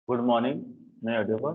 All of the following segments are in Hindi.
Good morning. मैं ऑडियो।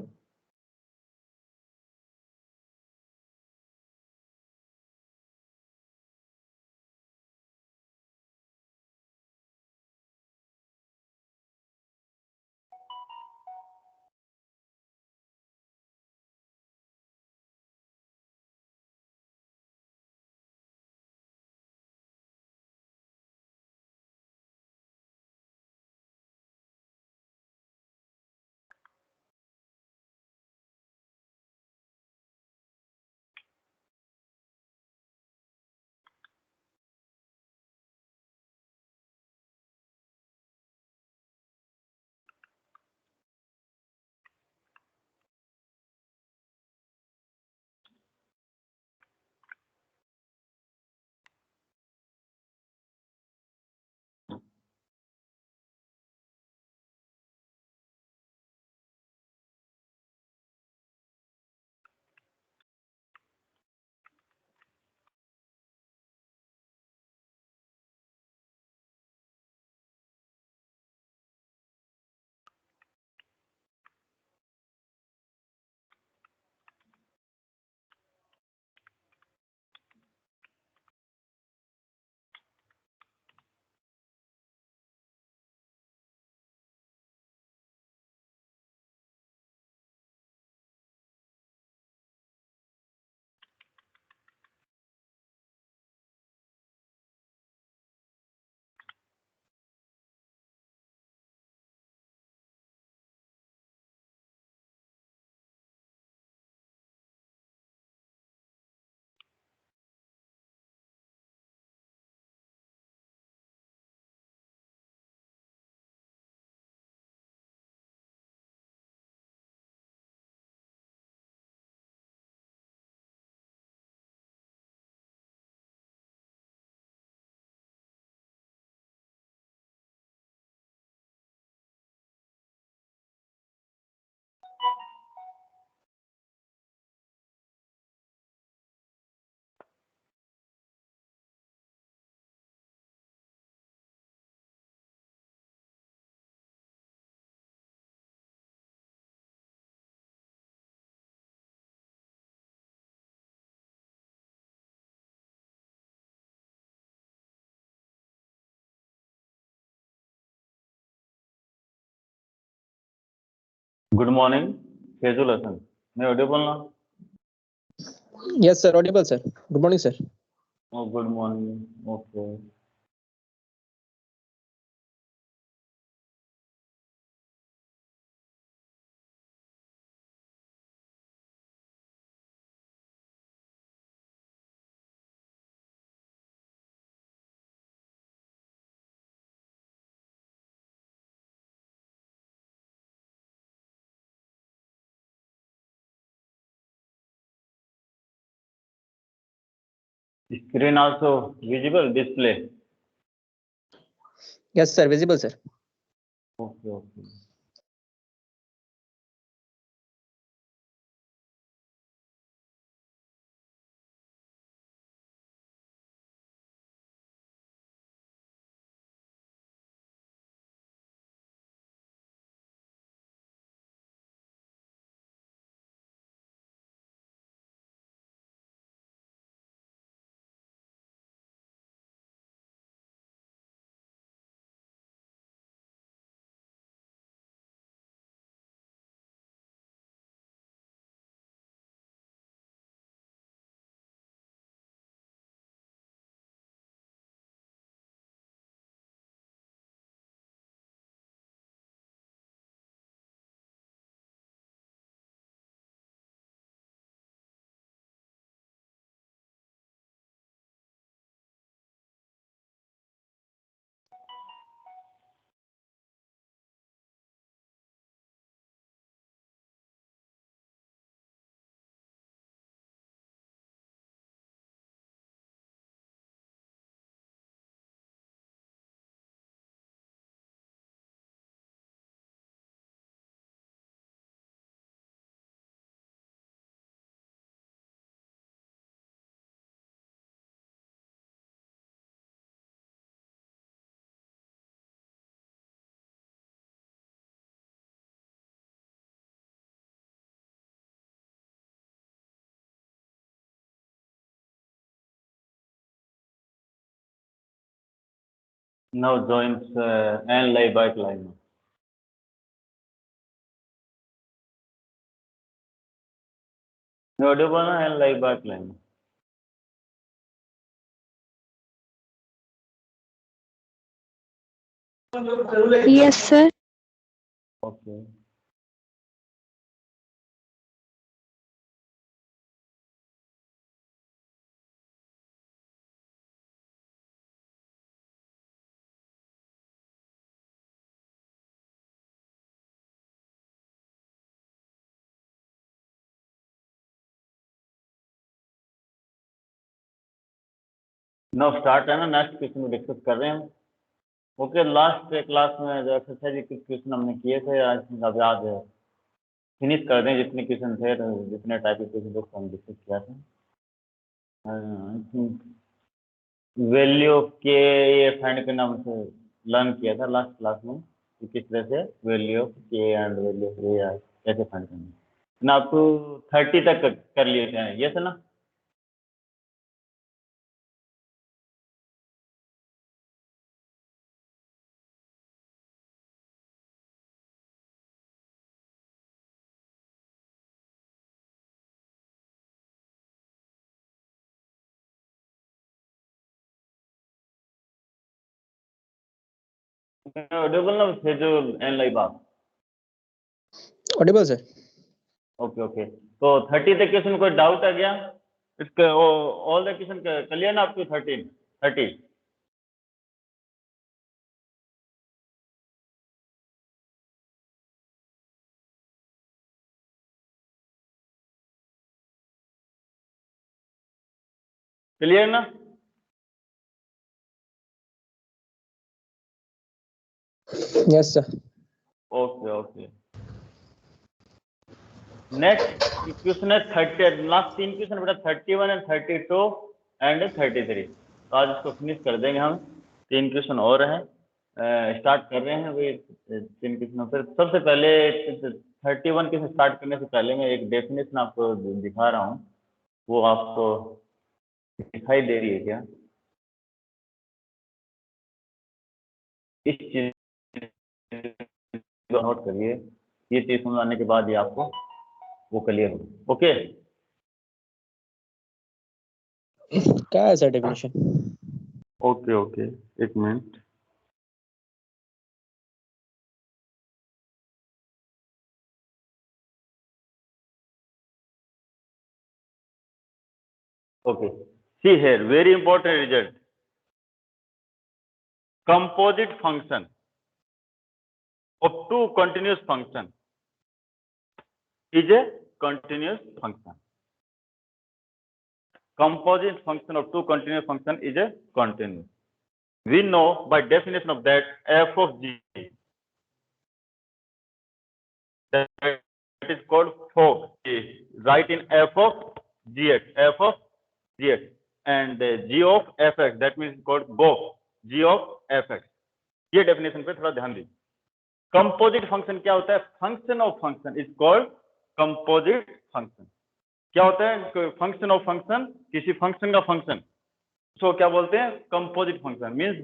Good morning. कैजुअल हसन। मैं ऑडियो बोलना। Yes, sir. Audible, sir. Good morning, sir. Good morning. Okay. Screen also visible display. Yes, sir. Visible, sir. Okay, okay. Now joins and layback line. Audible and layback line. Yes, sir. Okay. Now start है ना नेक्स्ट क्वेश्चन में डिस्कस कर रहे हैं। ओके, लास्ट क्लास में जो एक्सरसाइज कुछ क्वेश्चन हमने किए थे, आज अब याद है फिनिश कर दें जितने क्वेश्चन थे, जितने टाइप के क्वेश्चन थे हम डिस्कस किया था। वैल्यू ऑफ के ये फाइंड करना हमसे लर्न किया था लास्ट क्लास में कि किस तरह से वैल्यू ऑफ के एंड वैल्यू ऑफ ए कैसे फाइंड करना। ना आप 30 तक कर लिए थे, ये था ना? ऑडिबल ना शेड्यूल एंड लाइव आप? Audible, sir. ओके ओके, तो 30 तक क्वेश्चन कोई डाउट आ गया इसका? ऑल द क्वेश्चन क्लियर ना आपको? 30 क्लियर ना? Yes, sir. Okay okay, next question है 30, लास्ट 3 क्वेश्चन बेटा 31 एंड 32 एंड 33। तो आज इसको फिनिश कर देंगे हम। 3 क्वेश्चन और हैं, स्टार्ट कर रहे हैं वही 3 क्वेश्चन। फिर सबसे पहले 31 के स्टार्ट करने से पहले मैं एक डेफिनेशन आपको दिखा रहा हूँ, वो आपको दिखाई दे रही है क्या? इस चीज नोट करिए, ये चीज समझाने के बाद ही आपको वो क्लियर हो। ओके, क्या है सर डेफिनेशन? ओके ओके, एक minute. Okay, see here, very important result. Composite function of two continuous function is a continuous function. Composite function of two continuous function is a continuous. We know by definition of that f of g, that is called fog. Write in f of gx, and g of fx, that means called go, g of fx. ये डेफिनेशन पे थोड़ा ध्यान दीजिए। कंपोजिट फंक्शन क्या होता है? Function of function is called composite function. क्या होता है फंक्शन ऑफ फंक्शन? किसी फंक्शन का फंक्शन, तो क्या बोलते हैं? Composite function. Means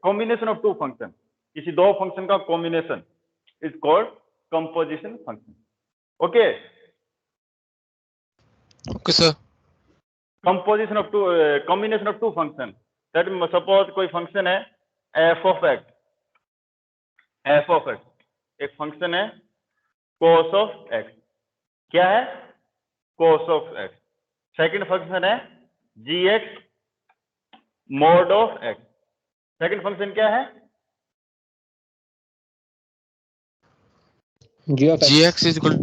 combination of two function, किसी दो फंक्शन का combination is called composition function. Okay okay sir. Composition of two, combination of two function. That suppose कोई फंक्शन है एफ ऑफ एक्स, एक फंक्शन है cos ऑफ एक्स। क्या है? cos of x. Second function है gx mod of x. Second function क्या है? G of x. gx is equal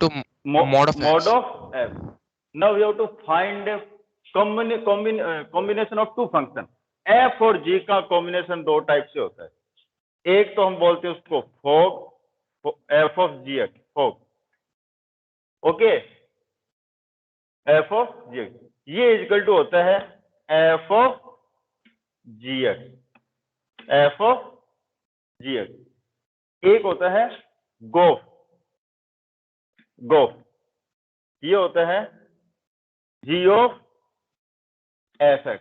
to mod of mod x. of x. Now we have to find a combination of two function. f और g का कॉम्बिनेशन दो टाइप से होता है। एक तो हम बोलते हैं उसको fog, f of gx, fog। Okay, f of gx ये इक्वल टू होता है f of gx, f of gx। एक होता है गोफ, ये होता है g of fx।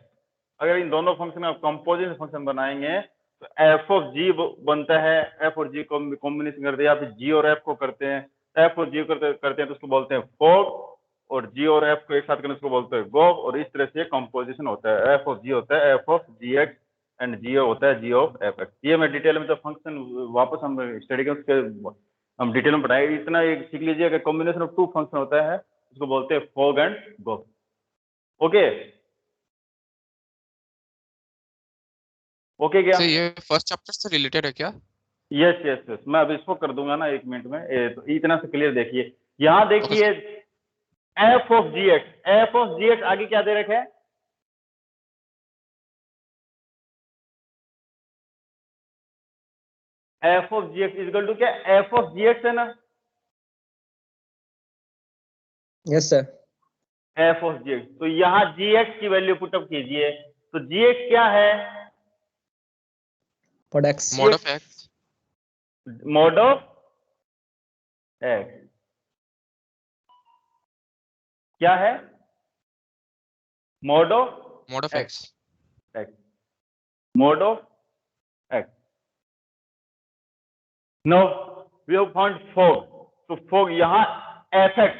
अगर इन दोनों फंक्शन का कंपोजिट फंक्शन बनाएंगे तो एफ ऑफ जी बनता है, एफ और जी कॉम्बिनेशन करते हैं, या फिर जी और एफ को करते हैं, एफ और जी करते हैं तो उसको बोलते हैं फोग, और जी और एफ को एक साथ करने उसको बोलते हैं गोग, और इस तरह से कंपोजिशन होता है। एफ ऑफ जी होता है f of ji x and g होता है जी ऑफ एफ एक्स। ये मैं डिटेल में तो फंक्शन वापस हम स्टडी के उसके हम डिटेल में पढ़ाएंगे। इतना एक सीख लीजिए कि कॉम्बिनेशन ऑफ टू फंक्शन होता है, उसको बोलते हैं fog and Gog. Okay okay क्या? सर ये फर्स्ट चैप्टर से रिलेटेड है क्या? यस यस यस, मैं अब इसको कर दूंगा ना 1 मिनट में। तो इतना से क्लियर देखिए, यहाँ देखिए f of ji x, f of ji x आगे क्या दे रखे है? F of ji x is equal to क्या? एफ ऑफ जी एक्स है ना, yes sir. F of ji x. तो यहाँ जी एक्स की वैल्यू पुटअप कीजिए, तो जी एक्स क्या है? Mod x. Mod of x. Mod of x क्या है? Mod of x. X, mode of x. Now we have found fog. तो fog यहाँ fx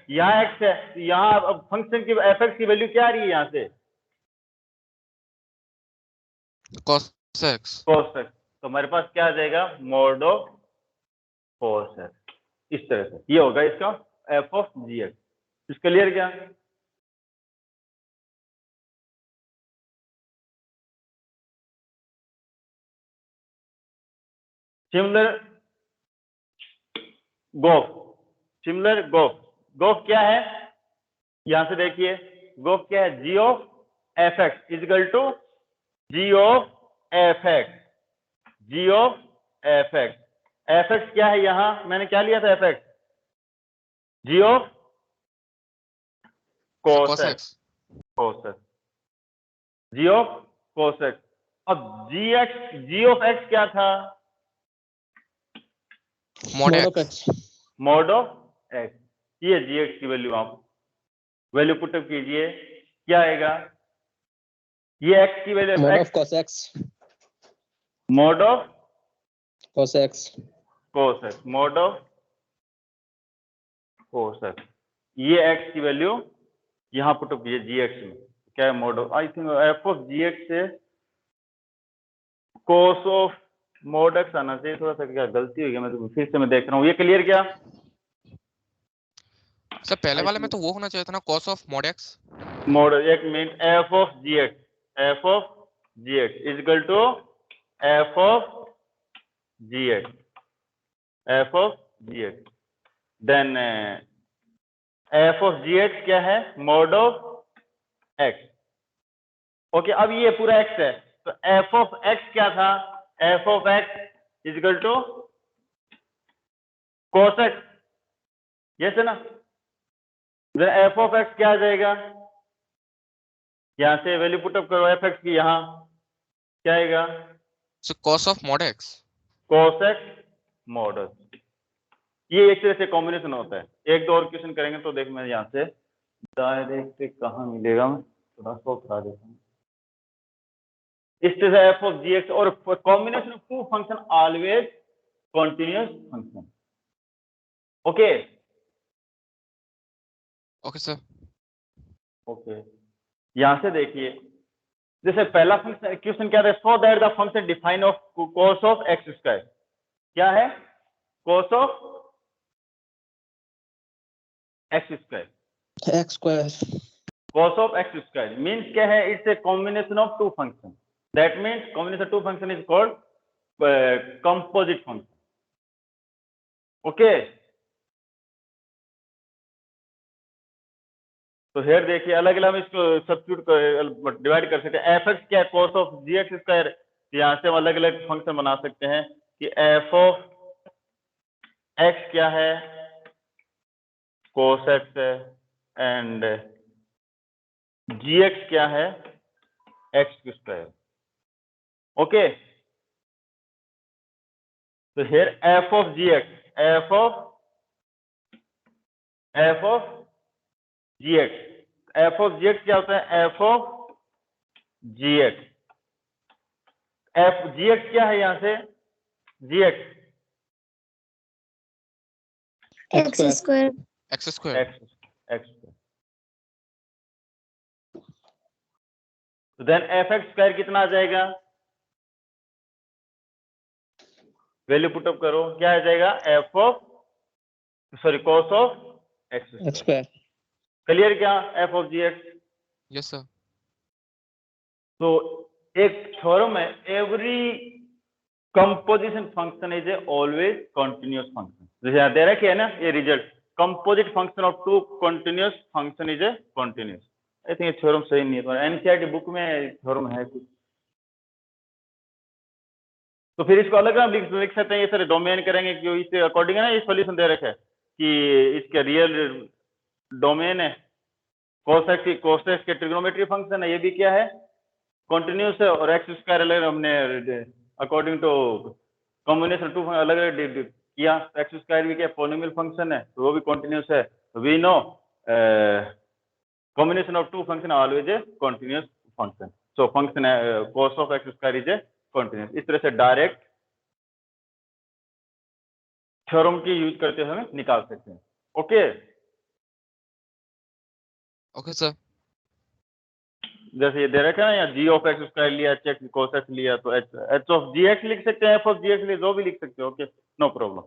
यहाँ x है, तो यहाँ अब फंक्शन की fx की वैल्यू क्या आ रही है यहाँ से? cos x। cos x। तो हमारे पास क्या आ जाएगा? Mod of cos x। इस तरह से ये होगा इसका f ऑफ जी एक्स। इसका क्लियर क्या? सिमिलर गोफ क्या है? यहां से देखिए गोफ क्या है? G of f x is equal to g of f x, g of f x. F x क्या है? यहां मैंने क्या लिया था? F x g of cos x, g of cos x. अब जी ऑफ एक्स क्या था? मॉड Mod of एक्स। x. Mod of x. ये जी एक्स की वैल्यू आप वैल्यू पुटअप कीजिए, क्या आएगा? ये एक्स की value Mod x, of cos x. Mod of Cos x. Cos x, mod of cos x. ये एक्स की वैल्यू यहां पुटअप कीजिए जी एक्स में, क्या है? Mod of, I think f of ji x से कोस ऑफ मॉड एक्स आना चाहिए। थोड़ा सा क्या गलती हो गई, मैं तो फिर से मैं देख रहा हूँ। ये क्लियर क्या? सर पहले वाले में तो वो होना चाहिए था ना, cos of mod x. Mod, एक minute, f of ji x, f of ji x is equal to f of ji x, f of ji x. Then f of ji x क्या है? Mod of x. ओके, अब ये पूरा एक्स है, तो एफ ऑफ एक्स क्या था? F of x is equal to cos x, yes है ना? एफ ऑफ एक्स क्या आ जाएगा? यहां से वैल्यू पुटअप करो एफ एक्स की, यहां क्या आएगा? सो cos of mod x. Cos x mod x. ये एक तरह से कॉम्बिनेशन होता है। एक दो और क्वेश्चन करेंगे तो देख, मैं यहाँ से डायरेक्ट कहाँ मिलेगा, मैं थोड़ा सा उठा देता हूँ। इस तरह से एफ ऑफ जी एक्स और combination of two function always continuous function. Okay okay sir. Okay, यहां से देखिए, जैसे पहला फंक्शन क्वेश्चन क्या था? So that the function define of cos of x square, क्या है? Cos of x square, X square. cos of x square means क्या है? It's a combination of two functions. That means combination of two function is called composite function. Okay. तो here देखिए, अलग अलग हम इसको सब्स्टिट्यूट डिवाइड कर सकते हैं। एफ एक्स क्या है? cos of gx square. यहाँ से हम अलग अलग फंक्शन बना सकते हैं कि एफ ऑफ एक्स क्या है? cos x है, एंड gx क्या है? x square. ओके, तो here f of gx, f of gx, f of gx क्या होता है? f of gx f gx क्या है यहाँ से gx X square. x square. x तो देन fx स्क्वायर कितना आ जाएगा वैल्यू पुट अप करो क्या आ जाएगा cos of x square. Clear क्या f of gx Yes sir. तो एक थ्योरम है every composition function is a always continuous function जैसे यहाँ दे रखी है ना ये result composite function of two continuous function is a continuous I think ये थ्योरम सही नहीं है तो एनसीईआरटी बुक में थ्योरम है कुछ तो फिर इसको अलग अलग लिख सकते हैं ये सारे डोमेन करेंगे क्यों इसके अकॉर्डिंग है ना ये सॉल्यूशन दे रखा है कि इसका रियल डोमेन है कोसेक्स के ट्रिग्नोमेट्री फंक्शन है ये भी क्या है कंटिन्यूअस है और एक्स स्क्वायर अलग हमने अकॉर्डिंग टू कॉम्बिनेशन टू अलग अलग किया एक्स स्क्वायर भी क्या पॉलिनोमियल फंक्शन है तो वो भी कंटिन्यूअस है we know combination of two function always a continuous function so function cos of x square is a continuous इस तरह से डायरेक्ट थ्योरम की यूज करते हुए हम निकाल सकते हैं ओके Okay sir. जैसे ये दे रखा है ना या g ऑफ एक्स स्क्वायर लिया h cos x लिया तो h ऑफ gx लिख सकते हैं f ऑफ gx लिए जो भी लिख सकते हो ओके नो प्रॉब्लम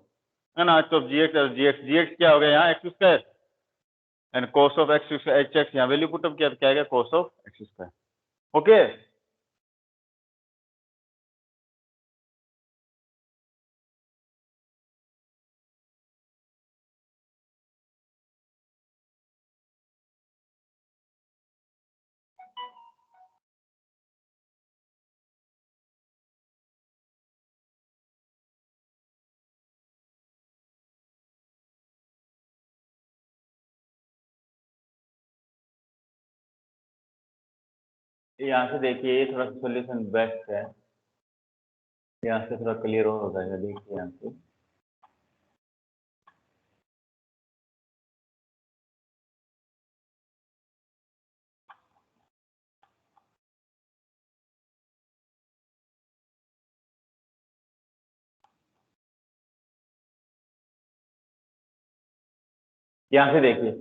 है ना h ऑफ gx क्या हो गया यहाँ x square and cos of x hx यहाँ वैल्यू पुट अप किया तो क्या आएगा cos of x square okay यहाँ से देखिए ये थोड़ा सा सोल्यूशन बेस्ट है यहाँ से थोड़ा क्लियर हो जाएगा देखिए यहाँ से यहाँ से देखिए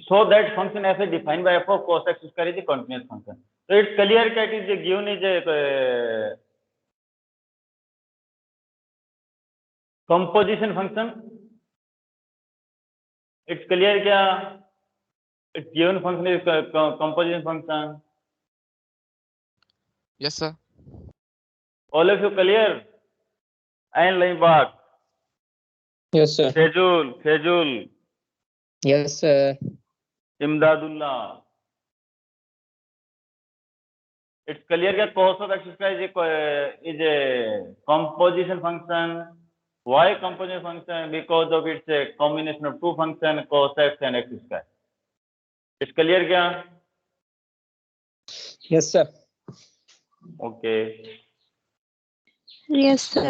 so that function f is defined by f of cos x square is a continuous function तो it's clear that is given is a composition function it's clear क्या it's given function is composition function Yes sir. All of you clear and line बात Yes, sir. Faizul Yes, sir. Imdadullah it's clear क्या cos of x square is a composition function why composition function because of its a combination of two function cos x and x square it's clear क्या Yes, sir. okay Yes, sir.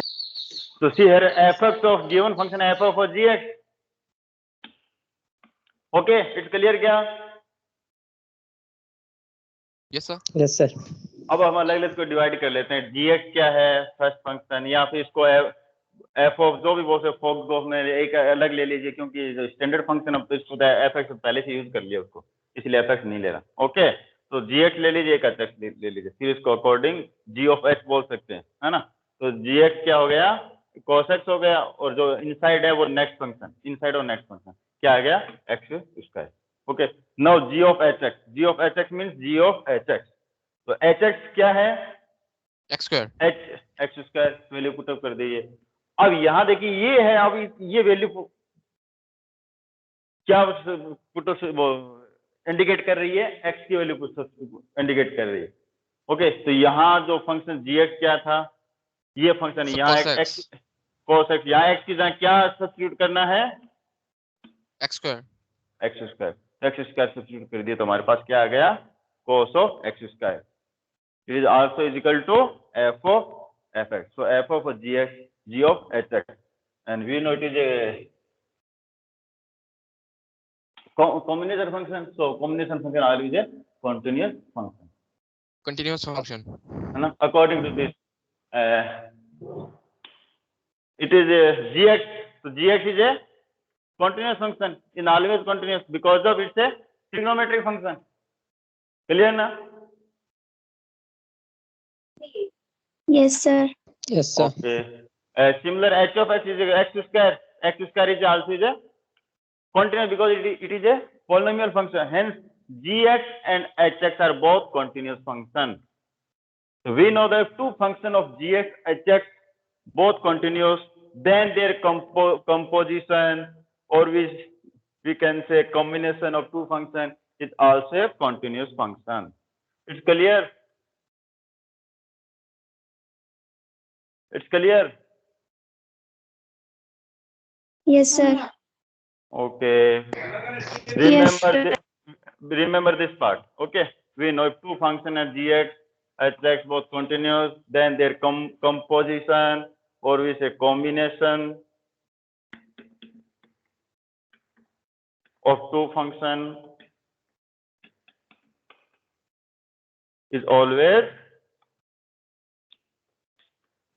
so see here f(x) of given function f of gx okay it's clear क्या Yes sir. Yes, sir. अब हम अलग अलग को डिवाइड कर लेते हैं gx क्या है फर्स्ट फंक्शन या फिर इसको f ऑफ जो भी बोल सकते फोक्स ऑफ में एक अलग ले लीजिए क्योंकि जो स्टैंडर्ड फंक्शन अब इसको f(x) पहले से यूज कर लिया उसको इसलिए f(x) नहीं ले रहा ओके तो gx ले लीजिए एक h(x) ले लीजिए फिर इसको अकॉर्डिंग g ऑफ x बोल सकते हैं है ना तो gx क्या हो गया cos x हो गया और जो इनसाइड है वो नेक्स्ट फंक्शन इनसाइड और नेक्स्ट फंक्शन क्या आ गया x square okay now g of hx means g of hx तो hx क्या है X square. x square value put up कर दीजिए अब यहाँ देखिए ये है अब ये वैल्यू क्या पुट इंडिकेट कर रही है x की वैल्यू इंडिकेट कर रही है ओके तो यहाँ जो फंक्शन gx क्या था ये फंक्शन So यहाँ cos x x. cos x यहाँ x की जगह क्या सब्स्टिट्यूट करना है X square. x square substitute कर दिया तो हमारे पास क्या आ गया cos of x square it is also is equal to f of fx so f of g of hx and we know it is a combination function so combination function always a continuous function continuous function. है ना, according to this it is a gx. So gx is a continuous function, in always continuous because of it's a trigonometric function. Clear na? Yes, sir. Yes, sir. Okay. Similar h of x is x square. X square is also is a continuous because it is a polynomial function. Hence gx and hx are both continuous functions. So we know that two functions of gx, hx both continuous, then their composition, or we can say combination of two functions is also a continuous function. It's clear? It's clear? Yes, sir. Okay. Yes, Remember sir. this. Remember this part. Okay. We know if two functions are gx, hx both continuous, then their composition, or we say combination of two functions is always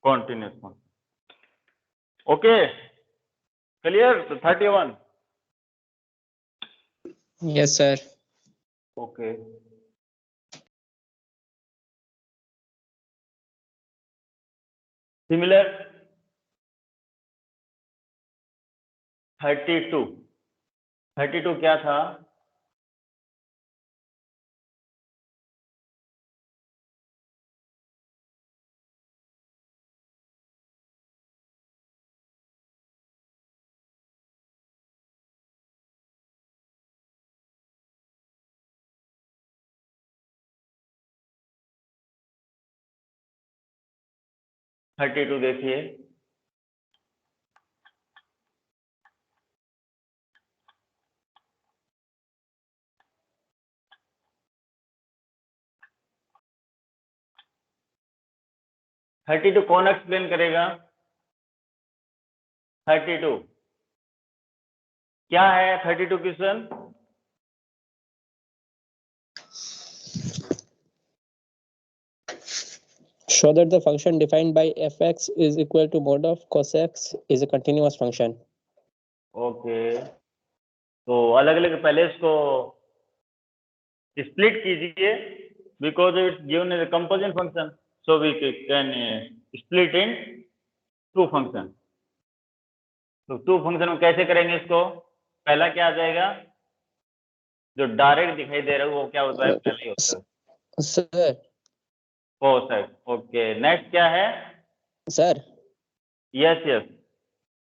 continuous function. Okay. Clear? So 31. Yes, sir. Okay. Similar 32. 32 क्या था? थर्टी टू देखिए, थर्टी टू कौन एक्सप्लेन करेगा? 32 क्या है? 32 question Show that the function defined by fx is equal to mod of cos x is a continuous function. Okay, तो अलग अलग पहले इसको स्प्लिट कीजिए because it's given in composition function, so we can split in two function. तो टू फंक्शन में कैसे करेंगे इसको? पहला क्या आ जाएगा? जो डायरेक्ट दिखाई दे रहा है वो क्या होता है? पहले ही होता है Sir, cos x. Okay, next क्या है? sir, यस यस,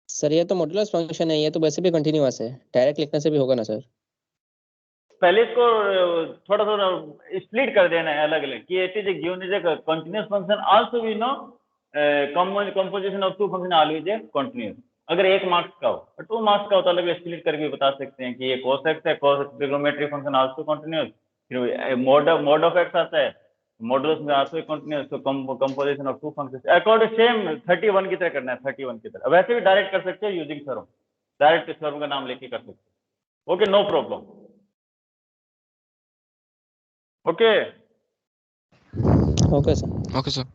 सर ये तो मॉड्यूलस फंक्शन है, ये तो वैसे भी कंटिन्यूअस है, डायरेक्ट लिखने से भी होगा ना सर? पहले इसको थोड़ा थोड़ा स्प्लिट कर देना है अलग अलग कि it is given is a continuous function, also we know composition of two function always a continuous. अगर एक मार्क्स का हो और टू मार्क्स का हो तो अलग स्प्लिट करके बता सकते हैं कि ये cos x है, cos trigonometric function also continuous. फिर मोड ऑफ x आता है, मॉडुलस में आल्सो कंटीन्यूअस. तो composition of two functions according same 31 की तरह करना है. 31 की तरह वैसे भी डायरेक्ट कर सकते हैं यूजिंग थ्योरम, डायरेक्ट थ्योरम का नाम लेके कर सकते हैं. Okay, no problem. Okay okay sir. Okay, sir.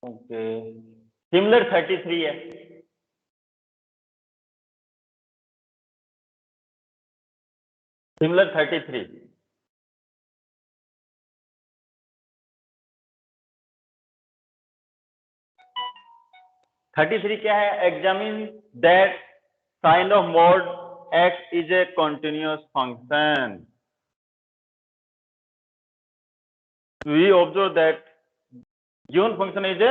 Okay, similar 33 है. सिमिलर 33 क्या है? Examine that sine of mod x is a continuous function. We observe that given function is a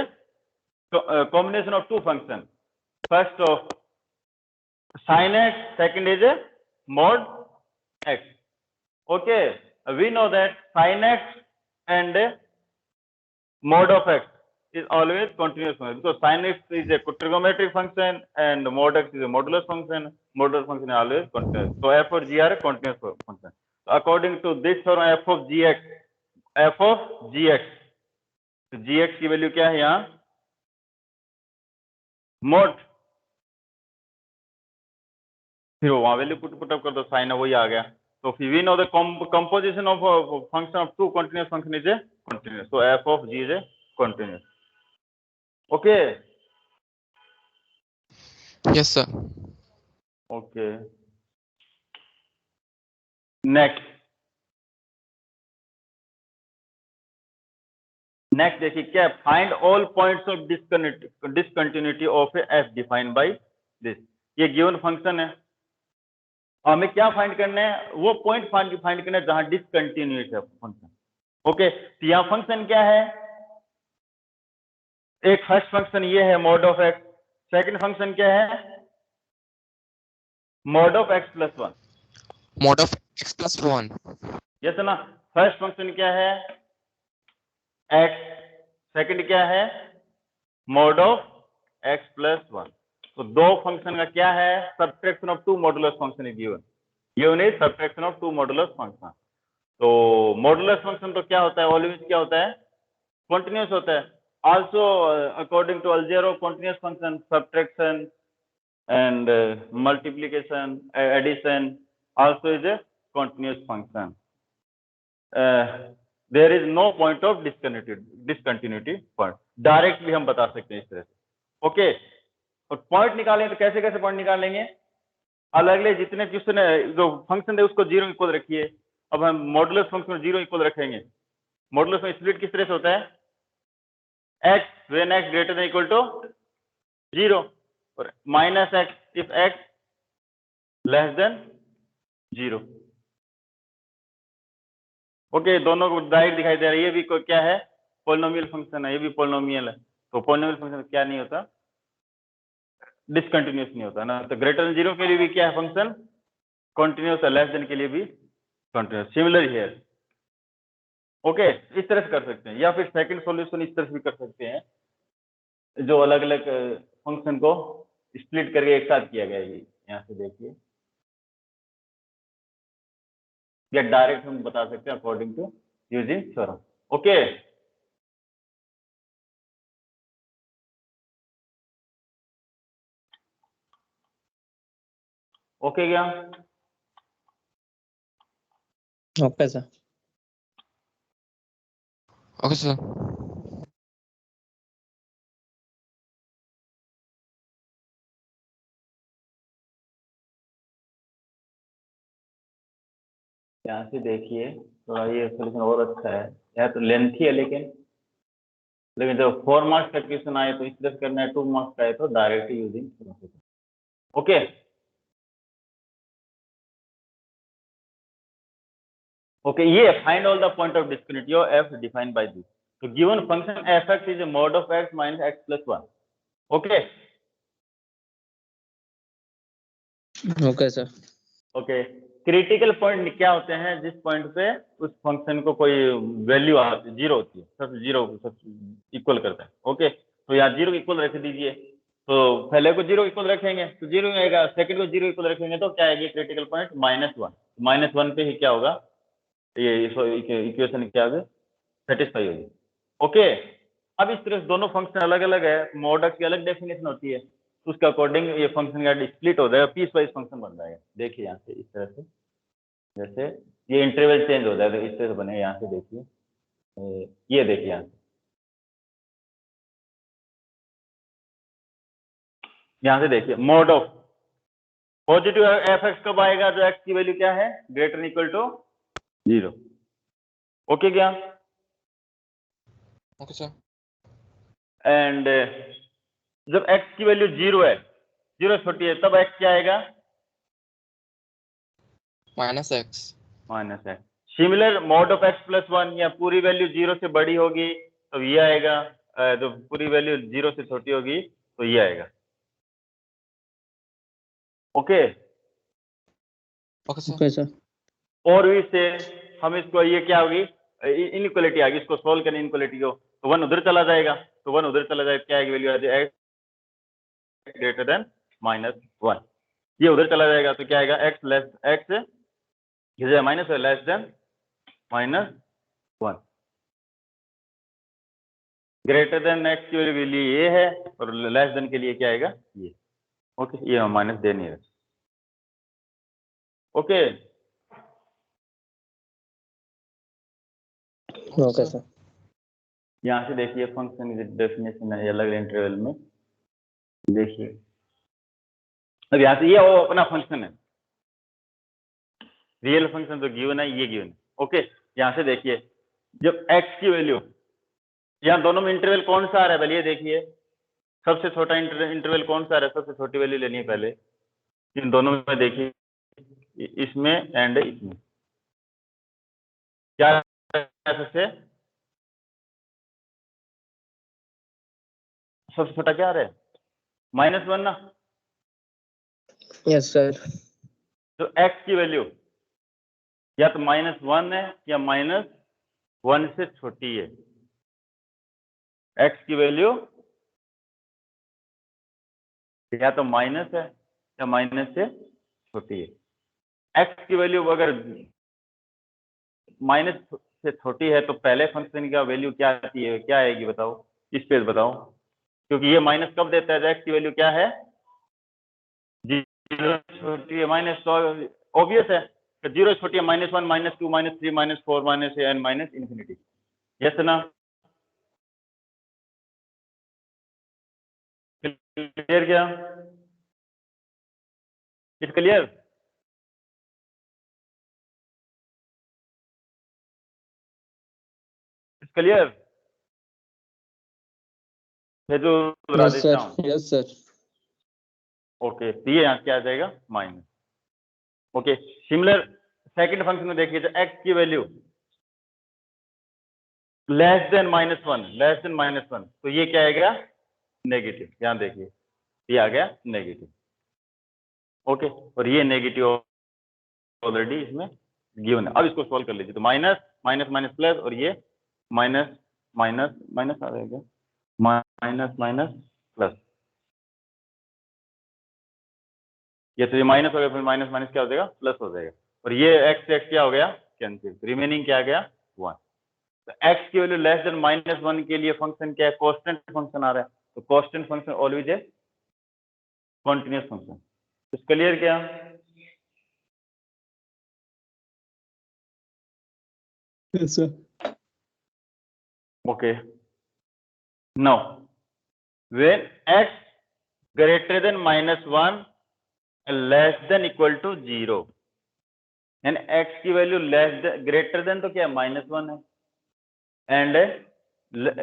combination of two functions. First of sin x, second is a mod x. Okay, we know that sin x and mod of x is always continuous function because sin x is a trigonometric function and mod x is a modulus function. Modulus function is always continuous. So f or g are a continuous function. So according to this theorem, f of gx, तो gx की वैल्यू क्या है? यहाँ मोड, फिर वहां वैल्यू पुट अप कर दो, साइन वही आ गया. So if we know the composition of a function of two continuous function is a continuous. So f of g is a continuous. Okay. Yes, sir. Okay. Next. Next देखिए क्या है, find all points of discontinuity of A F defined by this. ये गिवन फंक्शन है, हमें क्या फाइंड करना है, वो पॉइंट फाइंड करना है जहां डिसकंटिन्यूटी है फंक्शन। ओके, तो यहाँ फंक्शन क्या है, एक फर्स्ट फंक्शन ये है mod of x, second function क्या है mod of x plus one. Mod of x plus 1. Yes ना, फर्स्ट फंक्शन क्या है एक्स, सेकंड क्या है mod of x plus one. तो दो फंक्शन का क्या है, subtraction of two modulus function is given is subtraction of two modulus function. तो मॉडुलस फंक्शन तो क्या होता है, ऑलवेज क्या होता है, कंटीन्यूअस होता है। Also according to algebra continuous function subtraction and multiplication, addition also is a continuous function. There is no point of discontinuity point. Direct भी हम बता सकते हैं इस तरह से। ओके, और पॉइंट निकालें तो कैसे कैसे पॉइंट निकालेंगे, अलग अलग जितने क्वेश्चन जो फंक्शन है उसको जीरो इक्वल रखिए। अब हम मॉडुलस फंक्शन में जीरो इक्वल रखेंगे। मॉडुलस में स्प्लिट किस तरह से होता है, x when x greater than equal to zero और minus x if x less than zero. Okay, दोनों को डायरेक्ट दिखाई दे रहा है। ये भी कोई क्या है, पोलिनोमियल फंक्शन है, ये भी पोलिनोमियल है। तो पोलिनोमियल फंक्शन क्या नहीं होता, डिसकंटिन्यूअस नहीं होता ना। तो ग्रेटर देन जीरो के लिए भी क्या है फंक्शन कंटिन्यूअस है, लेस देन के लिए भी कंटिन्यूअस। Similar here. ओके, इस तरह से कर सकते हैं, या फिर सेकंड सॉल्यूशन इस तरह से भी कर सकते हैं, जो अलग अलग फंक्शन को स्प्लिट करके एक साथ किया गया है। यहाँ से देखिए, या डायरेक्ट हम बता सकते हैं according to using theorem. Okay, okay क्या, Okay, sir. Okay, sir. यहाँ से देखिए थोड़ा ये सोल्यूशन और अच्छा है, यह तो लेंथी है लेकिन जब 4 मार्क्स का क्वेश्चन आए तो इस तरह से करना है, 2 मार्क्स का है तो डायरेक्ट यूजिंग। ओके, ओके, ये find all the point of discontinuity of f defined by this. तो given function f x is mod of x minus x plus one. Okay, Okay, sir. Okay, critical point क्या होते हैं, जिस पॉइंट पे उस फंक्शन को कोई वैल्यू आती जीरो होती है, सब जीरो इक्वल करता है। ओके, तो यहाँ जीरो इक्वल रख दीजिए, तो पहले को जीरो इक्वल रखेंगे तो जीरो आएगा, सेकंड को जीरो इक्वल रखेंगे तो क्या आएगी critical point minus one. Minus one पे ही क्या होगा, ये इक्वेशन क्या होगी, सेटिस्फाई होगी। ओके, अब इस तरह से दोनों फंक्शन अलग अलग है, मॉडल की अलग डेफिनेशन होती है, उसके अकॉर्डिंग ये फंक्शन का स्प्लिट हो जाएगा, पीस वाइज फंक्शन बन जाएगा। देखिए यहाँ से इस तरह से, जैसे ये इंटरवल चेंज हो जाएगा, इस तरह से बने। यहाँ से देखिए, ये देखिए यहाँ से देखिए mod of positive f x कब आएगा, जो एक्स की वैल्यू क्या है greater equal to zero. Okay क्या, Okay, sir. एंड जब एक्स की वैल्यू जीरो है, जीरो छोटी है, तब एक्स क्या आएगा Minus x. Minus x. Similar mod of x plus one, या पूरी वैल्यू जीरो से बड़ी होगी तो ये आएगा, जो पूरी वैल्यू जीरो से छोटी होगी तो ये आएगा। Okay, Okay, sir. Okay, sir. और भी से हम इसको, ये क्या होगी इनइक्वालिटी आ गई, इसको सोल्व करने इनइक्वालिटी को, तो वन उधर चला जाएगा, तो वन उधर चला जाएगा, क्या आएगी वैल्यू आ जाएगी x greater then minus one. ये उधर चला जाएगा तो क्या आएगा x less x minus less than minus one. Greater than x की वैल्यू ये है और लेस देन के लिए क्या आएगा ये। ओके, ये हम माइनस दे नहीं रहे। Okay, Okay, sir. यहाँ से देखिए फंक्शन की डेफिनेशन है अलग इंटरवल में, देखिए अब यहाँ से ये वो अपना फंक्शन है, रियल फंक्शन तो गिवन है, ये गिवन है। ओके, यहाँ से देखिए जब x की वैल्यू, यहाँ दोनों में इंटरवल कौन सा आ रहा है पहले ये देखिए, सबसे छोटा इंटरवल कौन सा आ रहा है, सबसे छोटी वैल्यू लेनी है पहले इन दोनों में, देखिए इसमें एंड इसमें क्या सबसे छोटा क्या आ रहा है, -1 ना। Yes, sir. तो x की वैल्यू या तो -1 है या -1 से छोटी है, x की वैल्यू या तो माइनस है या माइनस से छोटी है। x की वैल्यू अगर माइनस से छोटी है तो पहले फंक्शन का वैल्यू क्या आती है, क्या आएगी बताओ, इस पेज बताओ, क्योंकि ये माइनस कब देता है, x की वैल्यू क्या है, 0 छोटी है माइनस, तो ऑब्वियस है 0 छोटी है, -1 -2 -3 -4 -n -इंफिनिटी, यस ना। क्लियर क्या, it clear, it's clear. Yes, sir. Yes, sir. Okay, तो ये यहाँ क्या आ जाएगा minus. Okay, similar second function में देखिए, जो x की वैल्यू लेस देन -1, तो ये क्या आएगा नेगेटिव, यहाँ देखिए ये आ गया नेगेटिव। ओके, और ये नेगेटिव ऑलरेडी इसमें गिवन है। अब इसको सॉल्व कर लीजिए, तो माइनस माइनस माइनस प्लस, और ये माइनस माइनस माइनस आ जाएगा, माइनस माइनस प्लस, ये तो ये माइनस हो गया, फिर माइनस माइनस क्या हो जाएगा प्लस हो जाएगा, और ये x से x क्या हो गया कैंसिल, रिमेनिंग क्या आ गया 1। तो x की वैल्यू लेस देन -1 के लिए फंक्शन क्या है, कांस्टेंट फंक्शन आ रहा है, तो कांस्टेंट फंक्शन ऑलवेज है कंटीन्यूअस फंक्शन। इस क्लियर क्या, Yes, sir. okay, now when x greater than -1 and less than equal to 0, यानी x की वैल्यू ग्रेटर देन तो क्या है -1 है, and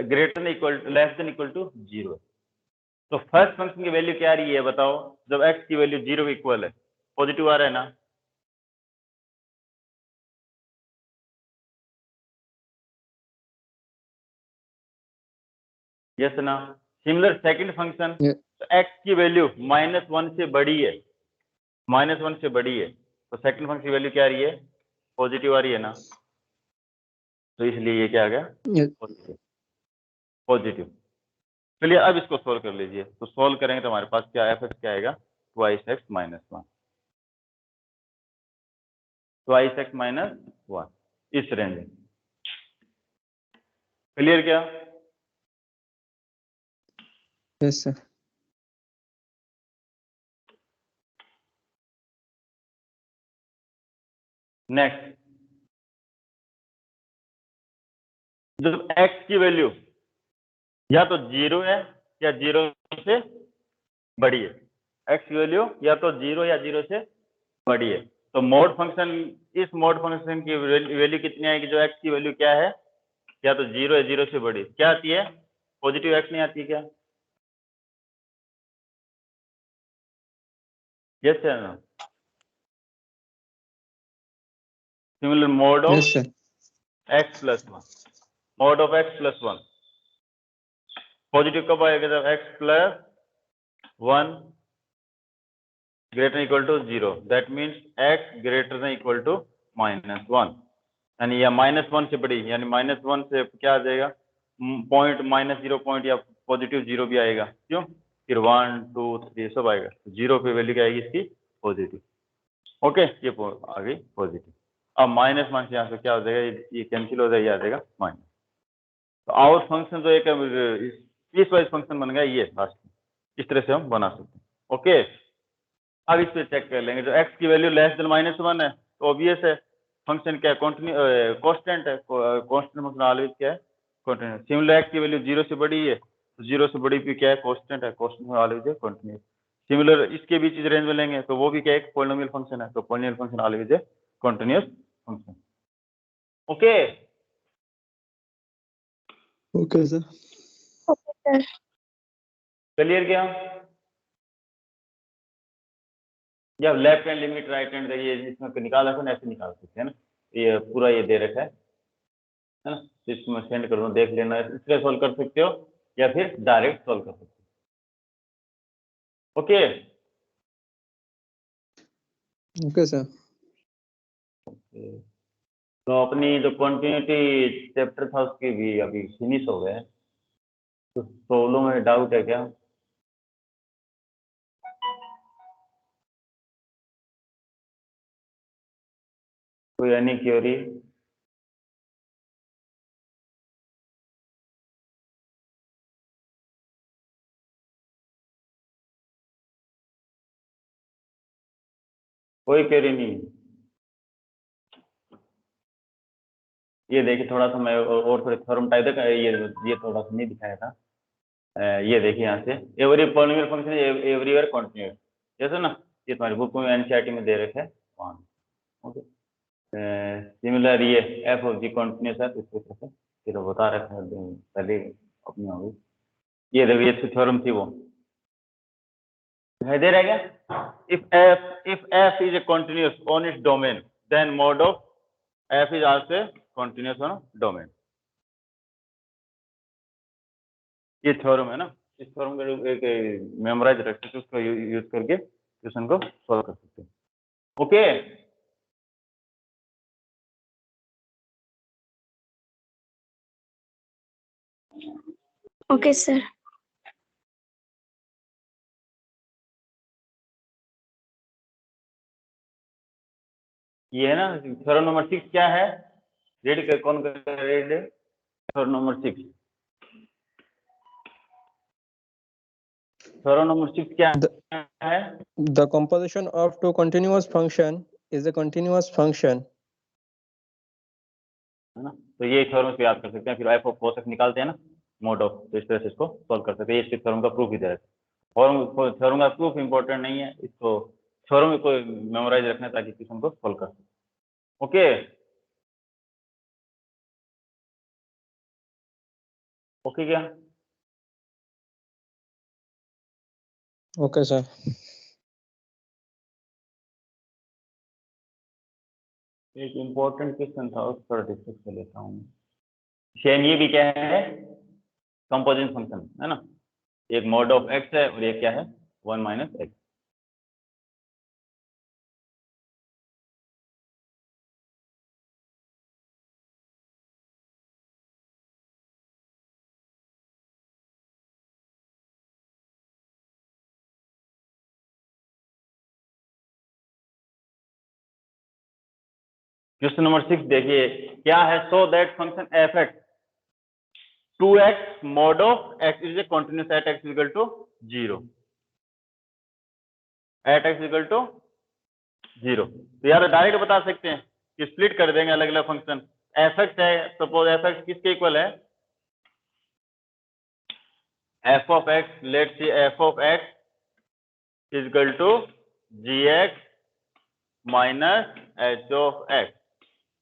greater than equal less than equal to 0, तो फर्स्ट फंक्शन की वैल्यू क्या आ रही है बताओ, जब x की वैल्यू 0 के इक्वल है, पॉजिटिव आ रहा है ना, यस ना। सिमिलर सेकंड फंक्शन, x की वैल्यू -1 से बड़ी है, -1 से बड़ी है, तो सेकंड फंक्शन की वैल्यू क्या आ रही है, पॉजिटिव आ रही है ना, तो इसलिए ये क्या आ गया Yes. पॉजिटिव। चलिए अब इसको सोल्व कर लीजिए, तो सोल्व करेंगे तो हमारे पास क्या f क्या आएगा, 2x - 1, 2x - 1 इस रेंज में। क्लियर क्या, Yes, sir. नेक्स्ट, जब x की वैल्यू या तो 0 है या 0 से बड़ी है, x की वैल्यू या तो 0 या 0 से बड़ी है, तो मोड फंक्शन, इस मोड फंक्शन की वैल्यू कितनी आएगी, जो x की वैल्यू क्या है, या तो 0 या 0 से बड़ी, क्या आती है, पॉजिटिव x नहीं आती क्या, यस या no. Similar mod of Yes, sir. x + 1, mod of x + 1 positive कब आएगा, जब x + 1 greater than equal to 0, that means x greater than equal to -1, यानी या -1 से बड़ी, यानी -1 से क्या आ जाएगा, पॉइंट -0 पॉइंट या पॉजिटिव 0 भी आएगा, क्यों, फिर 1 2 3 सब आएगा, 0 पे वैल्यू क्या आएगी इसकी पॉजिटिव। ओके, ये आ गई पॉजिटिव। अब -1 से यहाँ से क्या हो जाएगा, ये कैंसिल हो जाएगा, ये आ जाएगा माइनस। तो आउट फंक्शन जो एक पीस वाइज फंक्शन बन गया, ये लास्ट, इस तरह से हम बना सकते हैं। ओके, अब इस पे चेक कर लेंगे, जो x की वैल्यू लेस देन -1 है, तो ऑब्वियस है फंक्शन क्या है, कांस्टेंट है, कांस्टेंट फंक्शन ऑलवेज क्या है, कंटिन्यूस। सिमिलर एक्स की वैल्यू 0 से बड़ी है, तो 0 से बड़ी भी क्या है, कांस्टेंट है, कांस्टेंट ऑलवेज है कंटिन्यूस। सिमिलर इसके बीच रेंज में लेंगे तो वो भी क्या है, पॉलिनोमियल फंक्शन है, तो पॉलिनोमियल फंक्शन ऑलवेज है continuous function. Okay okay sir. Okay, sir. Clear क्या, या left hand limit right hand, ये इसमें निकाल रखो ना, ऐसे निकाल सकते हैं ना, ये पूरा ये दे रखा है ना, तो इसको मैं सेंड कर दूं, देख लेना, इससे सोल्व कर सकते हो या फिर डायरेक्ट सोल्व कर सकते हो। Okay okay sir. तो अपनी जो कंटिन्यूटी चैप्टर था उसकी भी अभी फिनिश हो गया है, तो प्रॉब्लम में डाउट है क्या, कोई एनी क्वेरी? कोई क्वेरी नहीं? ये देखिए थोड़ा सा मैं और थोड़े थ्योरम टाइप तक ये थोड़ा सा नहीं दिखाया था, ये देखिए यहाँ से, every polynomial function everywhere continuous, जैसे ना ये तुम्हारी बुक में एनसीईआरटी में दे रखे हैं वहाँ। ओके सिमिलर ये एफ ऑफ जी कंटिन्यूस है, तो इस तरह से ये तो बता रखे हैं पहले अपनी होगी। ये देखो ये थ्योरम थी वो, दिखाई दे रहा है क्या, if f is a continuous on its domain then mode of f is also continuous on domain। ये थ्योरम है ना, इस थ्योरम को एक मेमोराइज रख सकते, उसको यूज करके क्वेश्चन को सॉल्व कर सकते हैं। Okay Okay, sir. ये है ना थ्योरम नंबर 6 क्या है, रेड कर, कौन कर red, theorem number 6, theorem number 6 क्या है? The composition of two continuous function is a continuous function. है ना, तो ये थ्योरम से याद कर सकते हैं, फिर एफ ऑफ कोसेक निकालते हैं ना मोड ऑफ, तो इस तरह से इसको सॉल्व कर सकते हैं। ये थ्योरम का प्रूफ ही दे रहा है, और थ्योरम का प्रूफ इंपॉर्टेंट नहीं है, इसको थ्योरम को मेमोराइज रखना है ताकि क्वेश्चन को सॉल्व कर सके। ओके ओके क्या, Okay, sir. एक इम्पोर्टेंट क्वेश्चन था उस पर डिस्कस कर लेता हूँ। शेन ये भी क्या है, कंपोजिशन फंक्शन है ना, एक मॉड ऑफ एक्स है और ये क्या है 1 माइनस एक्स। क्वेश्चन नंबर 6 देखिए क्या है, सो that function f x 2x mod of x is a continuous at x equal to 0, at x equal to 0। तो यार डायरेक्ट बता सकते हैं कि स्प्लिट कर देंगे अलग अलग फंक्शन, एफ एक्स है, सपोज एफ एक्स किसके इक्वल है, f of x, let's see f of x is equal to g x minus h of x,